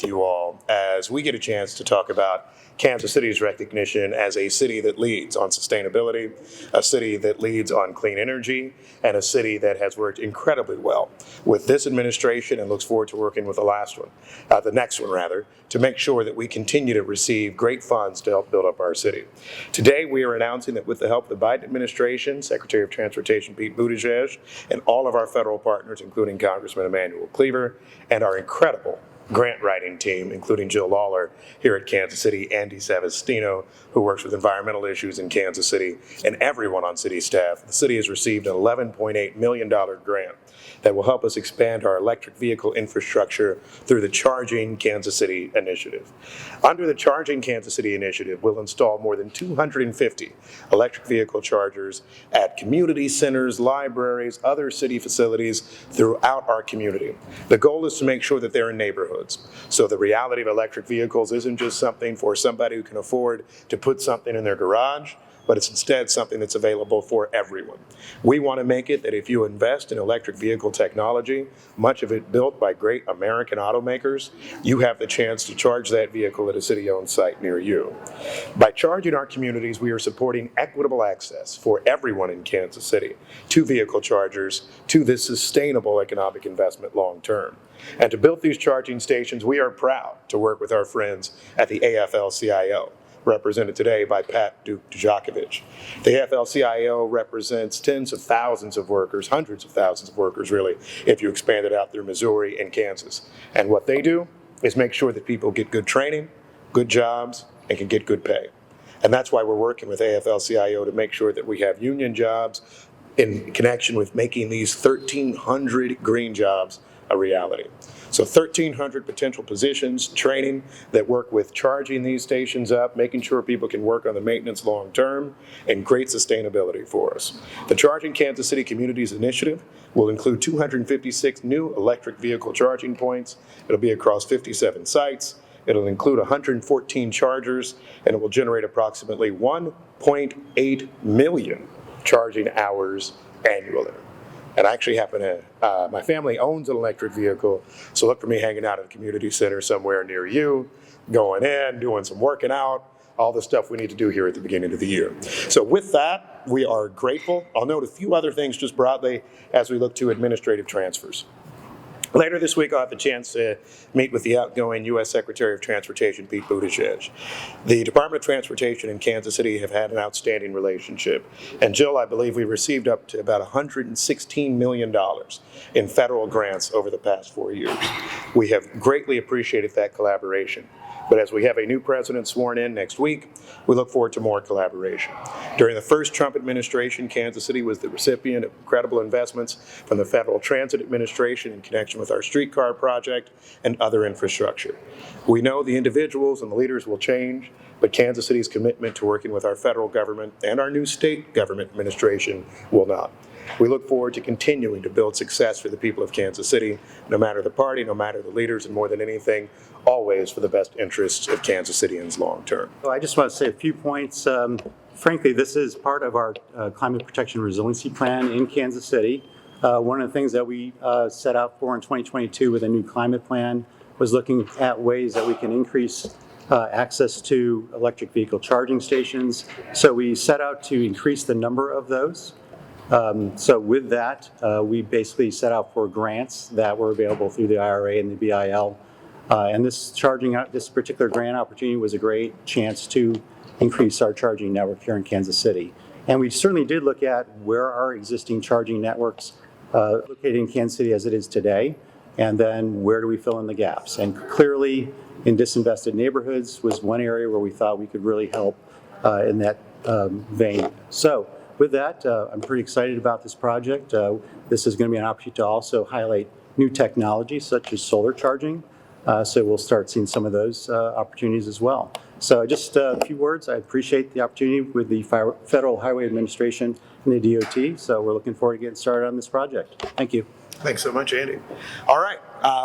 you all as we get a chance to talk about Kansas City's recognition as a city that leads on sustainability, a city that leads on clean energy, and a city that has worked incredibly well with this administration and looks forward to working with the next one rather, to make sure that we continue to receive great funds to help build up our city. Today, we are announcing that with the help of the Biden administration, Secretary of Transportation Pete Buttigieg, and all of our federal partners, including Congressman Emanuel Cleaver, and our incredible grant writing team, including Jill Lawler here at Kansas City, Andy Savastino, who works with environmental issues in Kansas City, and everyone on city staff, the city has received an $11.8 million grant that will help us expand our electric vehicle infrastructure through the Charging Kansas City initiative. Under the Charging Kansas City initiative, we'll install more than 250 electric vehicle chargers at community centers, libraries, other city facilities throughout our community. The goal is to make sure that they're in neighborhoods. So the reality of electric vehicles isn't just something for somebody who can afford to put something in their garage, but it's instead something that's available for everyone. We want to make it that if you invest in electric vehicle technology, much of it built by great American automakers, you have the chance to charge that vehicle at a city-owned site near you. By charging our communities, we are supporting equitable access for everyone in Kansas City to vehicle chargers, to this sustainable economic investment long-term. And to build these charging stations, we are proud to work with our friends at the AFL-CIO, represented today by Pat Dujakovic. The AFL-CIO represents tens of thousands of workers, hundreds of thousands of workers really, if you expand it out through Missouri and Kansas. And what they do is make sure that people get good training, good jobs, and can get good pay. And that's why we're working with AFL-CIO to make sure that we have union jobs in connection with making these 1,300 green jobs a reality. So 1,300 potential positions, training that work with charging these stations up, making sure people can work on the maintenance long term, and great sustainability for us. The Charging Kansas City Communities Initiative will include 256 new electric vehicle charging points. It'll be across 57 sites. It'll include 114 chargers, and it will generate approximately 1.8 million charging hours annually. And I actually happen to, my family owns an electric vehicle, so look for me hanging out at a community center somewhere near you, going in, doing some working out, all the stuff we need to do here at the beginning of the year. So with that, we are grateful. I'll note a few other things just broadly as we look to administrative transfers. Later this week, I'll have the chance to meet with the outgoing U.S. Secretary of Transportation, Pete Buttigieg. The Department of Transportation in Kansas City have had an outstanding relationship. And Jill, I believe we received up to about $116 million in federal grants over the past 4 years. We have greatly appreciated that collaboration. But as we have a new president sworn in next week, we look forward to more collaboration. During the first Trump administration, Kansas City was the recipient of incredible investments from the Federal Transit Administration in connection with our streetcar project and other infrastructure. We know the individuals and the leaders will change, but Kansas City's commitment to working with our federal government and our new state government administration will not. We look forward to continuing to build success for the people of Kansas City, no matter the party, no matter the leaders, and more than anything, always for the best interests of Kansas Cityans long term. So I just want to say a few points. Frankly, this is part of our climate protection resiliency plan in Kansas City. One of the things that we set out for in 2022 with a new climate plan was looking at ways that we can increase access to electric vehicle charging stations. So we set out to increase the number of those. So with that, we basically set out for grants that were available through the IRA and the BIL. And this particular grant opportunity was a great chance to increase our charging network here in Kansas City. And we certainly did look at where our existing charging networks located in Kansas City as it is today, and then where do we fill in the gaps. And clearly, in disinvested neighborhoods was one area where we thought we could really help in that vein. So with that, I'm pretty excited about this project. This is going to be an opportunity to also highlight new technologies such as solar charging. So we'll start seeing some of those opportunities as well. So just a few words. I appreciate the opportunity with the Federal Highway Administration and the DOT. So we're looking forward to getting started on this project. Thank you. Thanks so much, Andy. All right.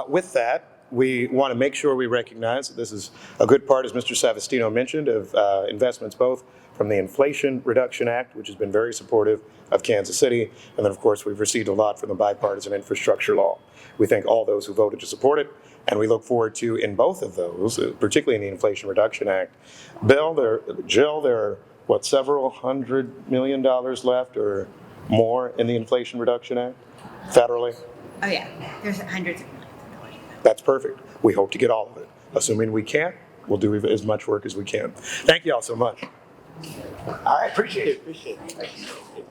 With that, we want to make sure we recognize that this is a good part, as Mr. Savastino mentioned, of investments both from the Inflation Reduction Act, which has been very supportive of Kansas City, and then, of course, we've received a lot from the bipartisan infrastructure law. We thank all those who voted to support it, And we look forward to, in both of those, particularly in the Inflation Reduction Act. Jill, there are, what, several $100 million left or more in the Inflation Reduction Act, federally? Oh yeah, there's hundreds of millions of dollars. That's perfect. We hope to get all of it. Assuming we can't, we'll do as much work as we can. Thank you all so much. All right, appreciate it.